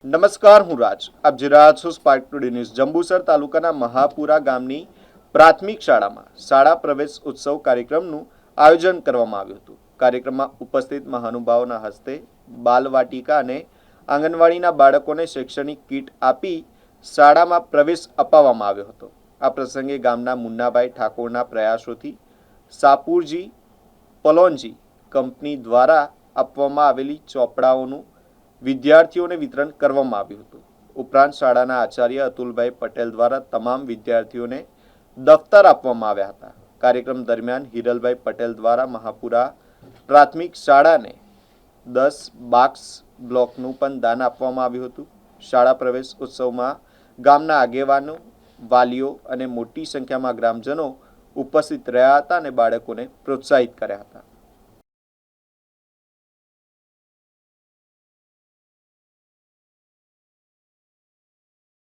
નમસ્કાર, હું રાજ. આપ જોઈ રહ્યા છો સ્પાર્ક ટુડે ન્યૂઝ. જંબુસર તાલુકાના મહાપુરા ગામની પ્રાથમિક શાળામાં શાળા પ્રવેશ ઉત્સવ કાર્યક્રમનું આયોજન કરવામાં આવ્યું હતું. કાર્યક્રમમાં ઉપસ્થિત મહાનુભાવોના હસ્તે બાલવાટિકા અને આંગણવાડીના બાળકોને શૈક્ષણિક કીટ આપી શાળામાં પ્રવેશ અપાવવામાં આવ્યો હતો. આ પ્રસંગે ગામના મુન્નાભાઈ ઠાકોરના પ્રયાસોથી સાપુરજી પલોનજી કંપની દ્વારા આપવામાં આવેલી ચોપડાઓનું વિદ્યાર્થીઓને વિતરણ કરવામાં આવ્યું હતું. ઉપરાંત શાળાના આચાર્ય અતુલભાઈ પટેલ દ્વારા તમામ વિદ્યાર્થીઓને દફતર આપવામાં આવ્યા હતા. કાર્યક્રમ દરમિયાન હિરલભાઈ પટેલ દ્વારા મહાપુરા પ્રાથમિક શાળાને 10 બાક્સ બ્લોકનું પણ દાન આપવામાં આવ્યું હતું. શાળા પ્રવેશ ઉત્સવમાં ગામના આગેવાનો, વાલીઓ અને મોટી સંખ્યામાં ગ્રામજનો ઉપસ્થિત રહ્યા હતા અને બાળકોને પ્રોત્સાહિત કર્યા હતા.